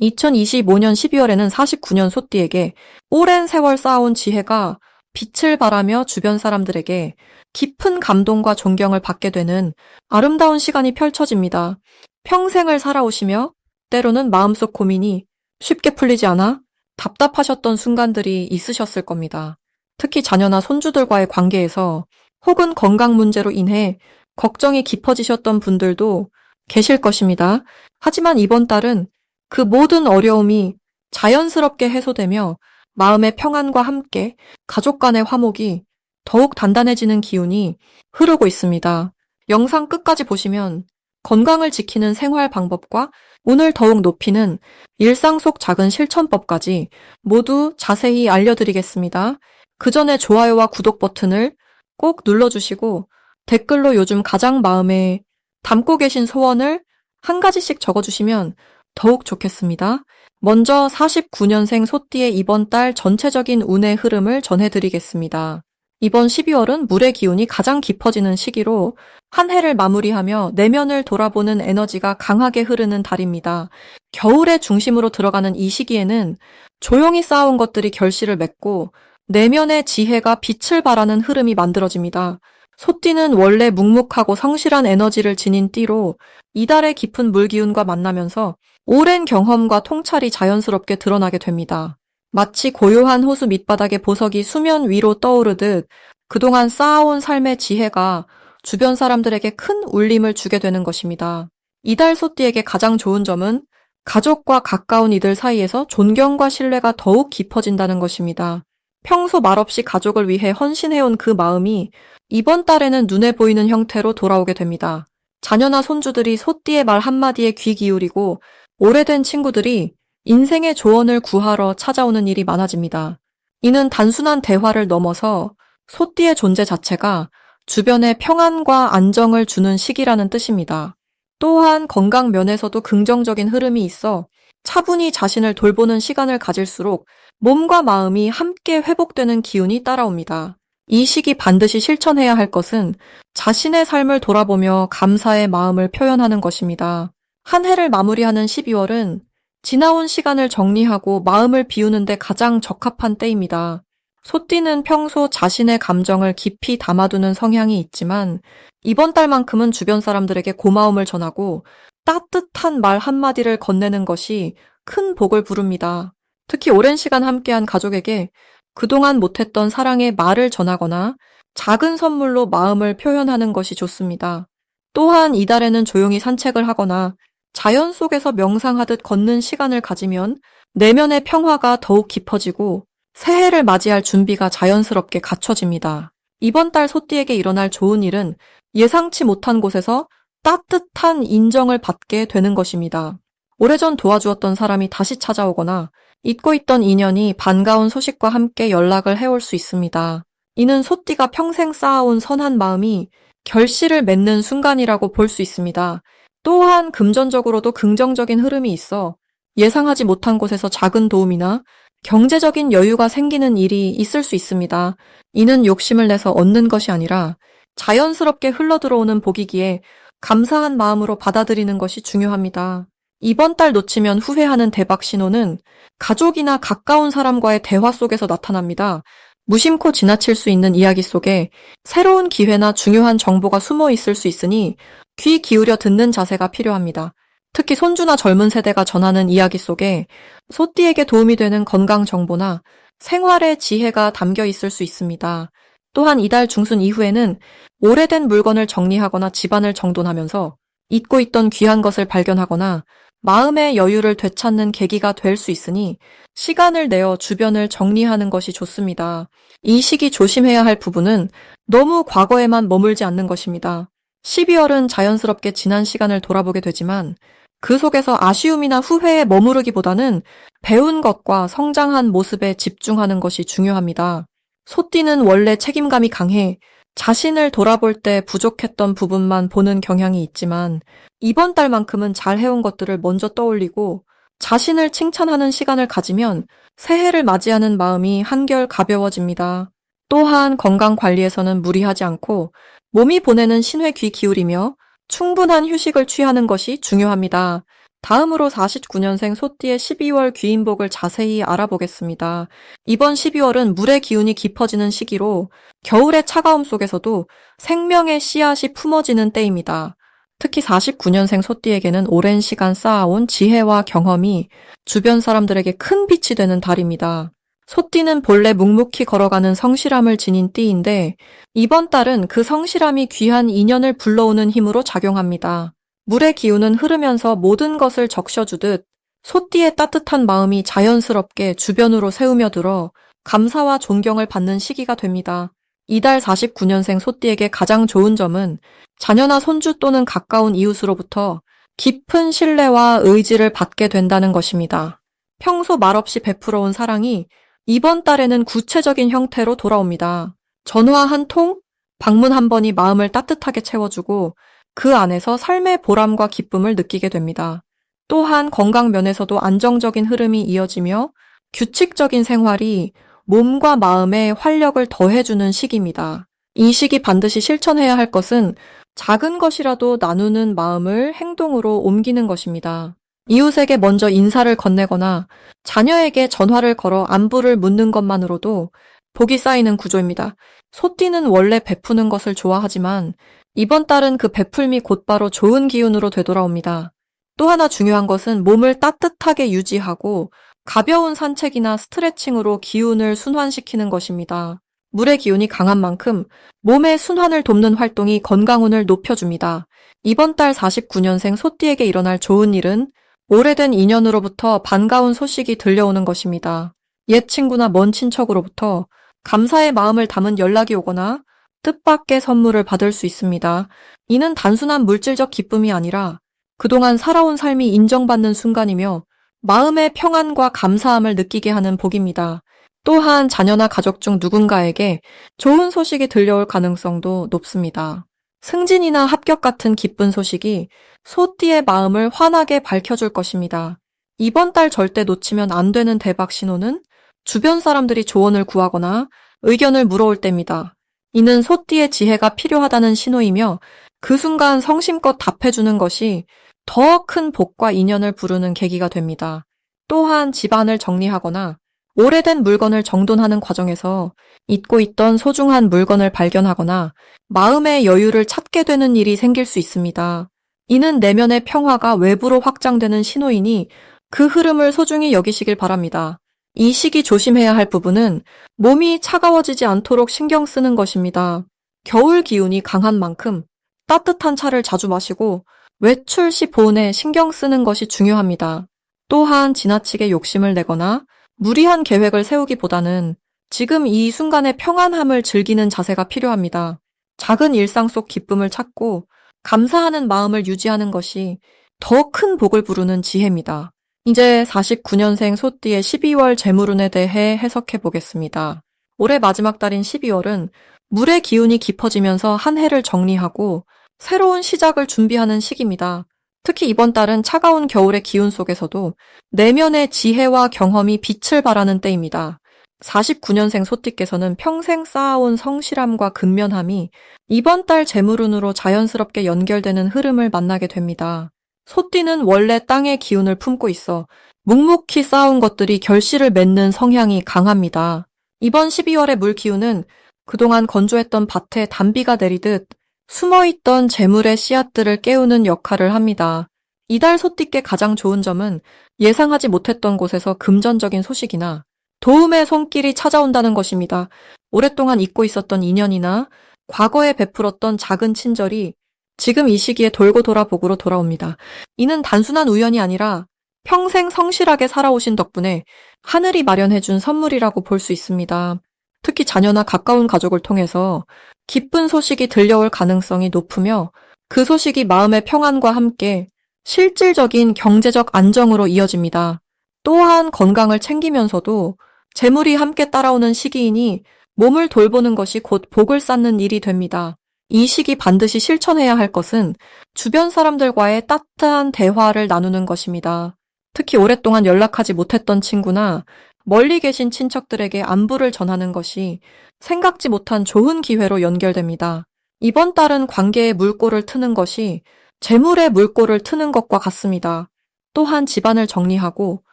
2025년 12월에는 49년 소띠에게 오랜 세월 쌓아온 지혜가 빛을 발하며 주변 사람들에게 깊은 감동과 존경을 받게 되는 아름다운 시간이 펼쳐집니다. 평생을 살아오시며 때로는 마음속 고민이 쉽게 풀리지 않아 답답하셨던 순간들이 있으셨을 겁니다. 특히 자녀나 손주들과의 관계에서 혹은 건강 문제로 인해 걱정이 깊어지셨던 분들도 계실 것입니다. 하지만 이번 달은 그 모든 어려움이 자연스럽게 해소되며 마음의 평안과 함께 가족 간의 화목이 더욱 단단해지는 기운이 흐르고 있습니다. 영상 끝까지 보시면 건강을 지키는 생활 방법과 운을 더욱 높이는 일상 속 작은 실천법까지 모두 자세히 알려드리겠습니다. 그 전에 좋아요와 구독 버튼을 꼭 눌러주시고 댓글로 요즘 가장 마음에 담고 계신 소원을 한 가지씩 적어주시면 더욱 좋겠습니다. 먼저 49년생 소띠의 이번 달 전체적인 운의 흐름을 전해드리겠습니다. 이번 12월은 물의 기운이 가장 깊어지는 시기로 한 해를 마무리하며 내면을 돌아보는 에너지가 강하게 흐르는 달입니다. 겨울의 중심으로 들어가는 이 시기에는 조용히 쌓아온 것들이 결실을 맺고 내면의 지혜가 빛을 발하는 흐름이 만들어집니다. 소띠는 원래 묵묵하고 성실한 에너지를 지닌 띠로 이달의 깊은 물기운과 만나면서 오랜 경험과 통찰이 자연스럽게 드러나게 됩니다. 마치 고요한 호수 밑바닥의 보석이 수면 위로 떠오르듯 그동안 쌓아온 삶의 지혜가 주변 사람들에게 큰 울림을 주게 되는 것입니다. 이달 소띠에게 가장 좋은 점은 가족과 가까운 이들 사이에서 존경과 신뢰가 더욱 깊어진다는 것입니다. 평소 말없이 가족을 위해 헌신해온 그 마음이 이번 달에는 눈에 보이는 형태로 돌아오게 됩니다. 자녀나 손주들이 소띠의 말 한마디에 귀 기울이고 오래된 친구들이 인생의 조언을 구하러 찾아오는 일이 많아집니다. 이는 단순한 대화를 넘어서 소띠의 존재 자체가 주변에 평안과 안정을 주는 시기라는 뜻입니다. 또한 건강 면에서도 긍정적인 흐름이 있어 차분히 자신을 돌보는 시간을 가질수록 몸과 마음이 함께 회복되는 기운이 따라옵니다. 이 시기 반드시 실천해야 할 것은 자신의 삶을 돌아보며 감사의 마음을 표현하는 것입니다. 한 해를 마무리하는 12월은 지나온 시간을 정리하고 마음을 비우는 데 가장 적합한 때입니다. 소띠는 평소 자신의 감정을 깊이 담아두는 성향이 있지만 이번 달만큼은 주변 사람들에게 고마움을 전하고 따뜻한 말 한마디를 건네는 것이 큰 복을 부릅니다. 특히 오랜 시간 함께한 가족에게 그동안 못했던 사랑의 말을 전하거나 작은 선물로 마음을 표현하는 것이 좋습니다. 또한 이달에는 조용히 산책을 하거나 자연 속에서 명상하듯 걷는 시간을 가지면 내면의 평화가 더욱 깊어지고 새해를 맞이할 준비가 자연스럽게 갖춰집니다. 이번 달 소띠에게 일어날 좋은 일은 예상치 못한 곳에서 따뜻한 인정을 받게 되는 것입니다. 오래전 도와주었던 사람이 다시 찾아오거나 잊고 있던 인연이 반가운 소식과 함께 연락을 해올 수 있습니다. 이는 소띠가 평생 쌓아온 선한 마음이 결실을 맺는 순간이라고 볼 수 있습니다. 또한 금전적으로도 긍정적인 흐름이 있어 예상하지 못한 곳에서 작은 도움이나 경제적인 여유가 생기는 일이 있을 수 있습니다. 이는 욕심을 내서 얻는 것이 아니라 자연스럽게 흘러들어오는 복이기에 감사한 마음으로 받아들이는 것이 중요합니다. 이번 달 놓치면 후회하는 대박 신호는 가족이나 가까운 사람과의 대화 속에서 나타납니다. 무심코 지나칠 수 있는 이야기 속에 새로운 기회나 중요한 정보가 숨어 있을 수 있으니 귀 기울여 듣는 자세가 필요합니다. 특히 손주나 젊은 세대가 전하는 이야기 속에 소띠에게 도움이 되는 건강 정보나 생활의 지혜가 담겨 있을 수 있습니다. 또한 이달 중순 이후에는 오래된 물건을 정리하거나 집안을 정돈하면서 잊고 있던 귀한 것을 발견하거나 마음의 여유를 되찾는 계기가 될 수 있으니 시간을 내어 주변을 정리하는 것이 좋습니다. 이 시기 조심해야 할 부분은 너무 과거에만 머물지 않는 것입니다. 12월은 자연스럽게 지난 시간을 돌아보게 되지만 그 속에서 아쉬움이나 후회에 머무르기보다는 배운 것과 성장한 모습에 집중하는 것이 중요합니다. 소띠는 원래 책임감이 강해 자신을 돌아볼 때 부족했던 부분만 보는 경향이 있지만 이번 달만큼은 잘 해온 것들을 먼저 떠올리고 자신을 칭찬하는 시간을 가지면 새해를 맞이하는 마음이 한결 가벼워집니다. 또한 건강 관리에서는 무리하지 않고 몸이 보내는 신호에 귀 기울이며 충분한 휴식을 취하는 것이 중요합니다. 다음으로 49년생 소띠의 12월 귀인복을 자세히 알아보겠습니다. 이번 12월은 물의 기운이 깊어지는 시기로 겨울의 차가움 속에서도 생명의 씨앗이 품어지는 때입니다. 특히 49년생 소띠에게는 오랜 시간 쌓아온 지혜와 경험이 주변 사람들에게 큰 빛이 되는 달입니다. 소띠는 본래 묵묵히 걸어가는 성실함을 지닌 띠인데 이번 달은 그 성실함이 귀한 인연을 불러오는 힘으로 작용합니다. 물의 기운은 흐르면서 모든 것을 적셔주듯 소띠의 따뜻한 마음이 자연스럽게 주변으로 새우며들어 감사와 존경을 받는 시기가 됩니다. 이달 49년생 소띠에게 가장 좋은 점은 자녀나 손주 또는 가까운 이웃으로부터 깊은 신뢰와 의지를 받게 된다는 것입니다. 평소 말없이 베풀어온 사랑이 이번 달에는 구체적인 형태로 돌아옵니다. 전화 한 통, 방문 한 번이 마음을 따뜻하게 채워주고 그 안에서 삶의 보람과 기쁨을 느끼게 됩니다. 또한 건강 면에서도 안정적인 흐름이 이어지며 규칙적인 생활이 몸과 마음에 활력을 더해주는 시기입니다. 이 시기 반드시 실천해야 할 것은 작은 것이라도 나누는 마음을 행동으로 옮기는 것입니다. 이웃에게 먼저 인사를 건네거나 자녀에게 전화를 걸어 안부를 묻는 것만으로도 복이 쌓이는 구조입니다. 소띠는 원래 베푸는 것을 좋아하지만 이번 달은 그 베풀미 곧바로 좋은 기운으로 되돌아옵니다. 또 하나 중요한 것은 몸을 따뜻하게 유지하고 가벼운 산책이나 스트레칭으로 기운을 순환시키는 것입니다. 물의 기운이 강한 만큼 몸의 순환을 돕는 활동이 건강운을 높여줍니다. 이번 달 49년생 소띠에게 일어날 좋은 일은 오래된 인연으로부터 반가운 소식이 들려오는 것입니다. 옛 친구나 먼 친척으로부터 감사의 마음을 담은 연락이 오거나 뜻밖의 선물을 받을 수 있습니다. 이는 단순한 물질적 기쁨이 아니라 그동안 살아온 삶이 인정받는 순간이며 마음의 평안과 감사함을 느끼게 하는 복입니다. 또한 자녀나 가족 중 누군가에게 좋은 소식이 들려올 가능성도 높습니다. 승진이나 합격 같은 기쁜 소식이 소띠의 마음을 환하게 밝혀줄 것입니다. 이번 달 절대 놓치면 안 되는 대박 신호는 주변 사람들이 조언을 구하거나 의견을 물어올 때입니다. 이는 소띠의 지혜가 필요하다는 신호이며 그 순간 성심껏 답해주는 것이 더 큰 복과 인연을 부르는 계기가 됩니다. 또한 집안을 정리하거나 오래된 물건을 정돈하는 과정에서 잊고 있던 소중한 물건을 발견하거나 마음의 여유를 찾게 되는 일이 생길 수 있습니다. 이는 내면의 평화가 외부로 확장되는 신호이니 그 흐름을 소중히 여기시길 바랍니다. 이 시기 조심해야 할 부분은 몸이 차가워지지 않도록 신경 쓰는 것입니다. 겨울 기운이 강한 만큼 따뜻한 차를 자주 마시고 외출 시 보온에 신경 쓰는 것이 중요합니다. 또한 지나치게 욕심을 내거나 무리한 계획을 세우기보다는 지금 이 순간의 평안함을 즐기는 자세가 필요합니다. 작은 일상 속 기쁨을 찾고 감사하는 마음을 유지하는 것이 더 큰 복을 부르는 지혜입니다. 이제 49년생 소띠의 12월 재물운에 대해 해석해 보겠습니다. 올해 마지막 달인 12월은 물의 기운이 깊어지면서 한 해를 정리하고 새로운 시작을 준비하는 시기입니다. 특히 이번 달은 차가운 겨울의 기운 속에서도 내면의 지혜와 경험이 빛을 발하는 때입니다. 49년생 소띠께서는 평생 쌓아온 성실함과 근면함이 이번 달 재물운으로 자연스럽게 연결되는 흐름을 만나게 됩니다. 소띠는 원래 땅의 기운을 품고 있어 묵묵히 쌓아온 것들이 결실을 맺는 성향이 강합니다. 이번 12월의 물 기운은 그동안 건조했던 밭에 단비가 내리듯 숨어있던 재물의 씨앗들을 깨우는 역할을 합니다. 이달 소띠께 가장 좋은 점은 예상하지 못했던 곳에서 금전적인 소식이나 도움의 손길이 찾아온다는 것입니다. 오랫동안 잊고 있었던 인연이나 과거에 베풀었던 작은 친절이 지금 이 시기에 돌고 돌아 복으로 돌아옵니다. 이는 단순한 우연이 아니라 평생 성실하게 살아오신 덕분에 하늘이 마련해준 선물이라고 볼 수 있습니다. 특히 자녀나 가까운 가족을 통해서 기쁜 소식이 들려올 가능성이 높으며 그 소식이 마음의 평안과 함께 실질적인 경제적 안정으로 이어집니다. 또한 건강을 챙기면서도 재물이 함께 따라오는 시기이니 몸을 돌보는 것이 곧 복을 쌓는 일이 됩니다. 이 시기 반드시 실천해야 할 것은 주변 사람들과의 따뜻한 대화를 나누는 것입니다. 특히 오랫동안 연락하지 못했던 친구나 멀리 계신 친척들에게 안부를 전하는 것이 생각지 못한 좋은 기회로 연결됩니다. 이번 달은 관계의 물꼬를 트는 것이 재물의 물꼬를 트는 것과 같습니다. 또한 집안을 정리하고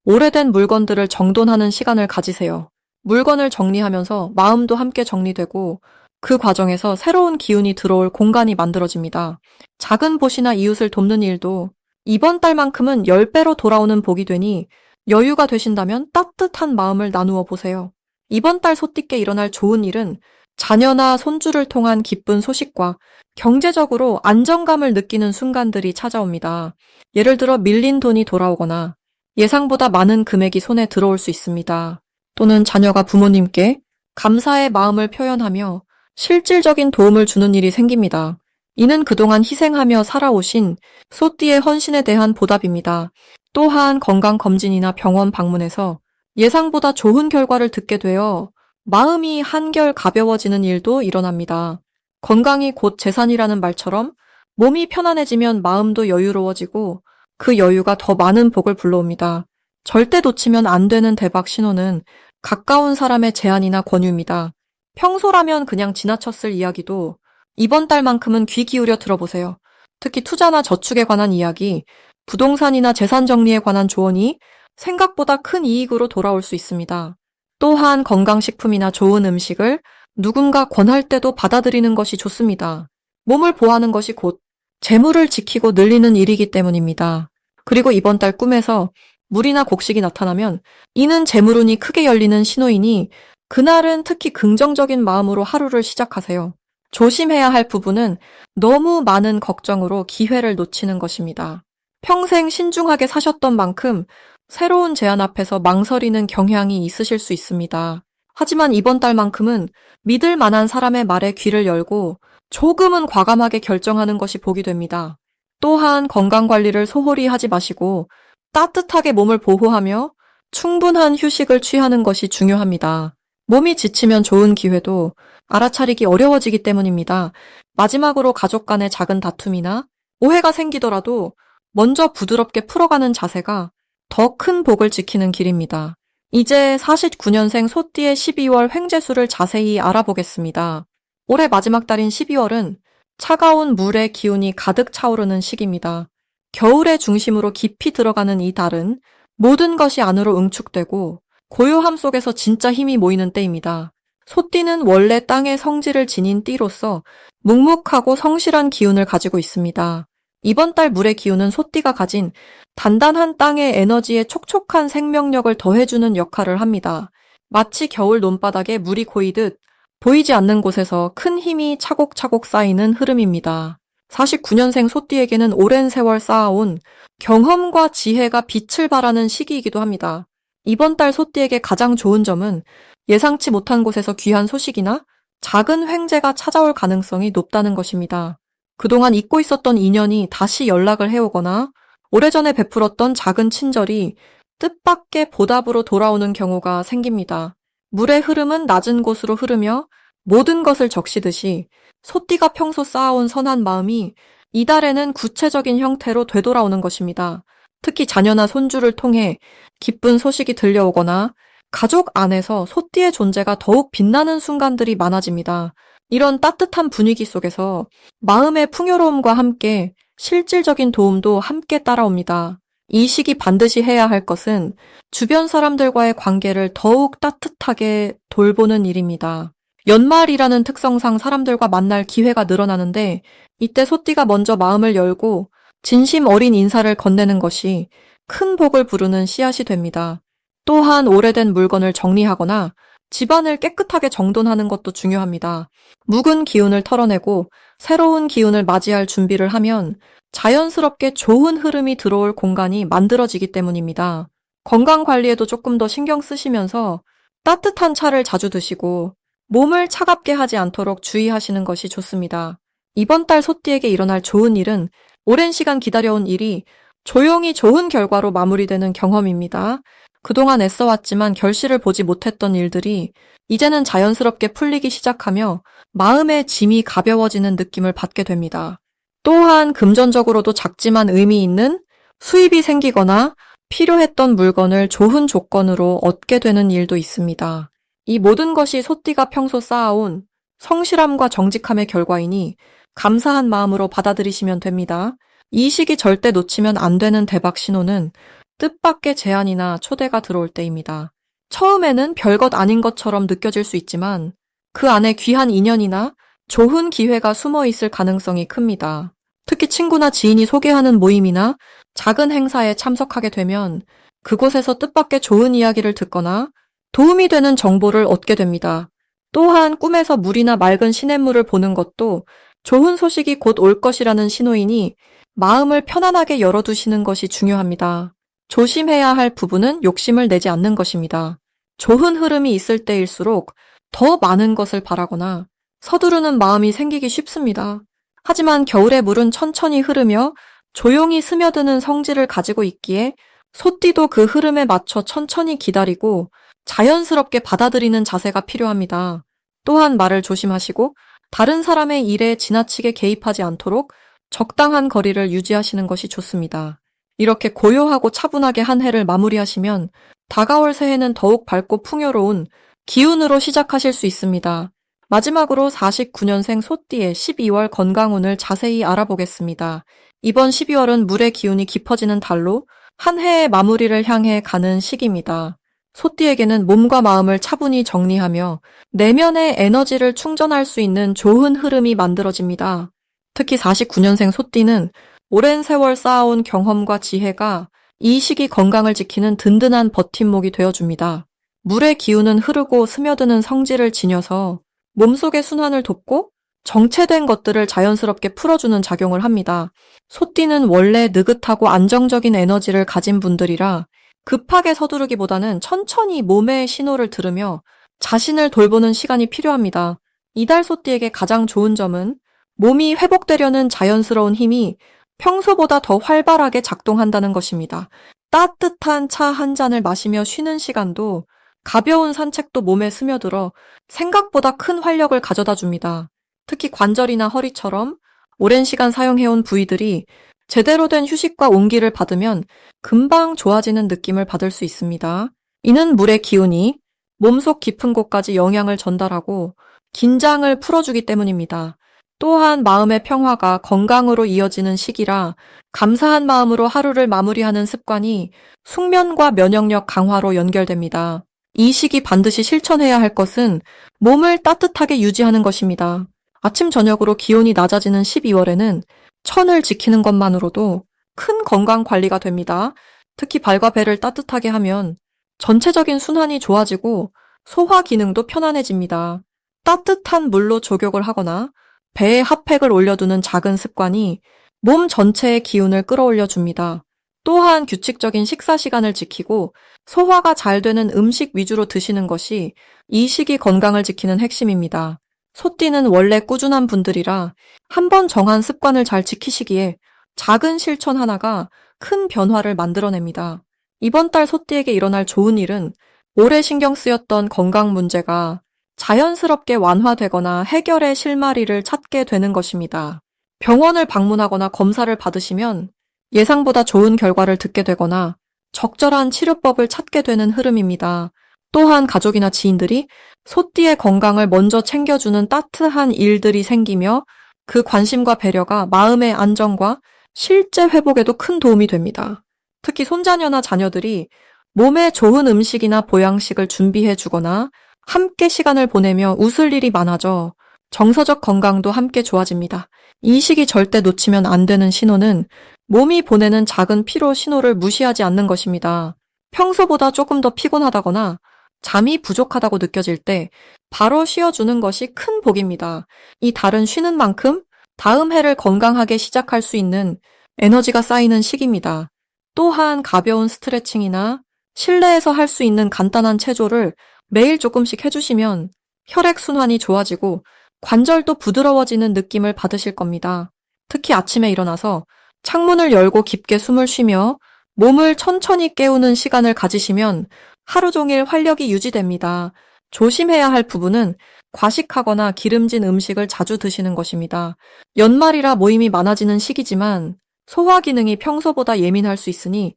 오래된 물건들을 정돈하는 시간을 가지세요. 물건을 정리하면서 마음도 함께 정리되고 그 과정에서 새로운 기운이 들어올 공간이 만들어집니다. 작은 보시나 이웃을 돕는 일도 이번 달만큼은 10배로 돌아오는 복이 되니 여유가 되신다면 따뜻한 마음을 나누어 보세요. 이번 달 소띠께 일어날 좋은 일은 자녀나 손주를 통한 기쁜 소식과 경제적으로 안정감을 느끼는 순간들이 찾아옵니다. 예를 들어 밀린 돈이 돌아오거나 예상보다 많은 금액이 손에 들어올 수 있습니다. 또는 자녀가 부모님께 감사의 마음을 표현하며 실질적인 도움을 주는 일이 생깁니다. 이는 그동안 희생하며 살아오신 소띠의 헌신에 대한 보답입니다. 또한 건강검진이나 병원 방문해서 예상보다 좋은 결과를 듣게 되어 마음이 한결 가벼워지는 일도 일어납니다. 건강이 곧 재산이라는 말처럼 몸이 편안해지면 마음도 여유로워지고 그 여유가 더 많은 복을 불러옵니다. 절대 놓치면 안 되는 대박 신호는 가까운 사람의 제안이나 권유입니다. 평소라면 그냥 지나쳤을 이야기도 이번 달만큼은 귀 기울여 들어보세요. 특히 투자나 저축에 관한 이야기, 부동산이나 재산 정리에 관한 조언이 생각보다 큰 이익으로 돌아올 수 있습니다. 또한 건강식품이나 좋은 음식을 누군가 권할 때도 받아들이는 것이 좋습니다. 몸을 보호하는 것이 곧 재물을 지키고 늘리는 일이기 때문입니다. 그리고 이번 달 꿈에서 물이나 곡식이 나타나면 이는 재물운이 크게 열리는 신호이니 그날은 특히 긍정적인 마음으로 하루를 시작하세요. 조심해야 할 부분은 너무 많은 걱정으로 기회를 놓치는 것입니다. 평생 신중하게 사셨던 만큼 새로운 제안 앞에서 망설이는 경향이 있으실 수 있습니다. 하지만 이번 달만큼은 믿을 만한 사람의 말에 귀를 열고 조금은 과감하게 결정하는 것이 복이 됩니다. 또한 건강관리를 소홀히 하지 마시고 따뜻하게 몸을 보호하며 충분한 휴식을 취하는 것이 중요합니다. 몸이 지치면 좋은 기회도 알아차리기 어려워지기 때문입니다. 마지막으로 가족 간의 작은 다툼이나 오해가 생기더라도 먼저 부드럽게 풀어가는 자세가 더 큰 복을 지키는 길입니다. 이제 49년생 소띠의 12월 횡재수를 자세히 알아보겠습니다. 올해 마지막 달인 12월은 차가운 물의 기운이 가득 차오르는 시기입니다. 겨울의 중심으로 깊이 들어가는 이 달은 모든 것이 안으로 응축되고 고요함 속에서 진짜 힘이 모이는 때입니다. 소띠는 원래 땅의 성질을 지닌 띠로서 묵묵하고 성실한 기운을 가지고 있습니다. 이번 달 물의 기운은 소띠가 가진 단단한 땅의 에너지에 촉촉한 생명력을 더해주는 역할을 합니다. 마치 겨울 논바닥에 물이 고이듯 보이지 않는 곳에서 큰 힘이 차곡차곡 쌓이는 흐름입니다. 49년생 소띠에게는 오랜 세월 쌓아온 경험과 지혜가 빛을 발하는 시기이기도 합니다. 이번 달 소띠에게 가장 좋은 점은 예상치 못한 곳에서 귀한 소식이나 작은 횡재가 찾아올 가능성이 높다는 것입니다. 그동안 잊고 있었던 인연이 다시 연락을 해오거나 오래전에 베풀었던 작은 친절이 뜻밖의 보답으로 돌아오는 경우가 생깁니다. 물의 흐름은 낮은 곳으로 흐르며 모든 것을 적시듯이 소띠가 평소 쌓아온 선한 마음이 이달에는 구체적인 형태로 되돌아오는 것입니다. 특히 자녀나 손주를 통해 기쁜 소식이 들려오거나 가족 안에서 소띠의 존재가 더욱 빛나는 순간들이 많아집니다. 이런 따뜻한 분위기 속에서 마음의 풍요로움과 함께 실질적인 도움도 함께 따라옵니다. 이 시기 반드시 해야 할 것은 주변 사람들과의 관계를 더욱 따뜻하게 돌보는 일입니다. 연말이라는 특성상 사람들과 만날 기회가 늘어나는데 이때 소띠가 먼저 마음을 열고 진심 어린 인사를 건네는 것이 큰 복을 부르는 씨앗이 됩니다. 또한 오래된 물건을 정리하거나 집안을 깨끗하게 정돈하는 것도 중요합니다. 묵은 기운을 털어내고 새로운 기운을 맞이할 준비를 하면 자연스럽게 좋은 흐름이 들어올 공간이 만들어지기 때문입니다. 건강 관리에도 조금 더 신경 쓰시면서 따뜻한 차를 자주 드시고 몸을 차갑게 하지 않도록 주의하시는 것이 좋습니다. 이번 달 소띠에게 일어날 좋은 일은 오랜 시간 기다려온 일이 조용히 좋은 결과로 마무리되는 경험입니다. 그동안 애써왔지만 결실을 보지 못했던 일들이 이제는 자연스럽게 풀리기 시작하며 마음의 짐이 가벼워지는 느낌을 받게 됩니다. 또한 금전적으로도 작지만 의미 있는 수입이 생기거나 필요했던 물건을 좋은 조건으로 얻게 되는 일도 있습니다. 이 모든 것이 소띠가 평소 쌓아온 성실함과 정직함의 결과이니 감사한 마음으로 받아들이시면 됩니다. 이 시기 절대 놓치면 안 되는 대박 신호는 뜻밖의 제안이나 초대가 들어올 때입니다. 처음에는 별것 아닌 것처럼 느껴질 수 있지만 그 안에 귀한 인연이나 좋은 기회가 숨어 있을 가능성이 큽니다. 특히 친구나 지인이 소개하는 모임이나 작은 행사에 참석하게 되면 그곳에서 뜻밖의 좋은 이야기를 듣거나 도움이 되는 정보를 얻게 됩니다. 또한 꿈에서 물이나 맑은 시냇물을 보는 것도 좋은 소식이 곧 올 것이라는 신호이니 마음을 편안하게 열어두시는 것이 중요합니다. 조심해야 할 부분은 욕심을 내지 않는 것입니다. 좋은 흐름이 있을 때일수록 더 많은 것을 바라거나 서두르는 마음이 생기기 쉽습니다. 하지만 겨울의 물은 천천히 흐르며 조용히 스며드는 성질을 가지고 있기에 소띠도 그 흐름에 맞춰 천천히 기다리고 자연스럽게 받아들이는 자세가 필요합니다. 또한 말을 조심하시고 다른 사람의 일에 지나치게 개입하지 않도록 적당한 거리를 유지하시는 것이 좋습니다. 이렇게 고요하고 차분하게 한 해를 마무리하시면 다가올 새해는 더욱 밝고 풍요로운 기운으로 시작하실 수 있습니다. 마지막으로 49년생 소띠의 12월 건강운을 자세히 알아보겠습니다. 이번 12월은 물의 기운이 깊어지는 달로 한 해의 마무리를 향해 가는 시기입니다. 소띠에게는 몸과 마음을 차분히 정리하며 내면의 에너지를 충전할 수 있는 좋은 흐름이 만들어집니다. 특히 49년생 소띠는 오랜 세월 쌓아온 경험과 지혜가 이 시기 건강을 지키는 든든한 버팀목이 되어줍니다. 물의 기운은 흐르고 스며드는 성질을 지녀서 몸속의 순환을 돕고 정체된 것들을 자연스럽게 풀어주는 작용을 합니다. 소띠는 원래 느긋하고 안정적인 에너지를 가진 분들이라 급하게 서두르기보다는 천천히 몸의 신호를 들으며 자신을 돌보는 시간이 필요합니다. 이달 소띠에게 가장 좋은 점은 몸이 회복되려는 자연스러운 힘이 평소보다 더 활발하게 작동한다는 것입니다. 따뜻한 차 한 잔을 마시며 쉬는 시간도 가벼운 산책도 몸에 스며들어 생각보다 큰 활력을 가져다 줍니다. 특히 관절이나 허리처럼 오랜 시간 사용해온 부위들이 제대로 된 휴식과 온기를 받으면 금방 좋아지는 느낌을 받을 수 있습니다. 이는 물의 기운이 몸속 깊은 곳까지 영향을 전달하고 긴장을 풀어주기 때문입니다. 또한 마음의 평화가 건강으로 이어지는 시기라 감사한 마음으로 하루를 마무리하는 습관이 숙면과 면역력 강화로 연결됩니다. 이 시기 반드시 실천해야 할 것은 몸을 따뜻하게 유지하는 것입니다. 아침 저녁으로 기온이 낮아지는 12월에는 천을 지키는 것만으로도 큰 건강 관리가 됩니다. 특히 발과 배를 따뜻하게 하면 전체적인 순환이 좋아지고 소화 기능도 편안해집니다. 따뜻한 물로 족욕을 하거나 배에 핫팩을 올려두는 작은 습관이 몸 전체의 기운을 끌어올려 줍니다. 또한 규칙적인 식사 시간을 지키고 소화가 잘 되는 음식 위주로 드시는 것이 이 시기 건강을 지키는 핵심입니다. 소띠는 원래 꾸준한 분들이라 한번 정한 습관을 잘 지키시기에 작은 실천 하나가 큰 변화를 만들어냅니다. 이번 달 소띠에게 일어날 좋은 일은 오래 신경 쓰였던 건강 문제가 자연스럽게 완화되거나 해결의 실마리를 찾게 되는 것입니다. 병원을 방문하거나 검사를 받으시면 예상보다 좋은 결과를 듣게 되거나 적절한 치료법을 찾게 되는 흐름입니다. 또한 가족이나 지인들이 소띠의 건강을 먼저 챙겨주는 따뜻한 일들이 생기며 그 관심과 배려가 마음의 안정과 실제 회복에도 큰 도움이 됩니다. 특히 손자녀나 자녀들이 몸에 좋은 음식이나 보양식을 준비해 주거나 함께 시간을 보내며 웃을 일이 많아져 정서적 건강도 함께 좋아집니다. 이 시기 절대 놓치면 안 되는 신호는 몸이 보내는 작은 피로 신호를 무시하지 않는 것입니다. 평소보다 조금 더 피곤하다거나 잠이 부족하다고 느껴질 때 바로 쉬어주는 것이 큰 복입니다. 이 달은 쉬는 만큼 다음 해를 건강하게 시작할 수 있는 에너지가 쌓이는 시기입니다. 또한 가벼운 스트레칭이나 실내에서 할 수 있는 간단한 체조를 매일 조금씩 해주시면 혈액순환이 좋아지고 관절도 부드러워지는 느낌을 받으실 겁니다. 특히 아침에 일어나서 창문을 열고 깊게 숨을 쉬며 몸을 천천히 깨우는 시간을 가지시면 하루 종일 활력이 유지됩니다. 조심해야 할 부분은 과식하거나 기름진 음식을 자주 드시는 것입니다. 연말이라 모임이 많아지는 시기지만 소화 기능이 평소보다 예민할 수 있으니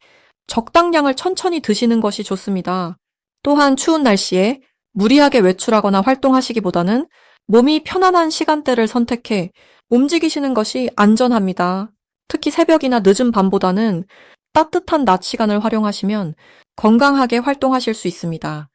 적당량을 천천히 드시는 것이 좋습니다. 또한 추운 날씨에 무리하게 외출하거나 활동하시기보다는 몸이 편안한 시간대를 선택해 움직이시는 것이 안전합니다. 특히 새벽이나 늦은 밤보다는 따뜻한 낮 시간을 활용하시면 건강하게 활동하실 수 있습니다.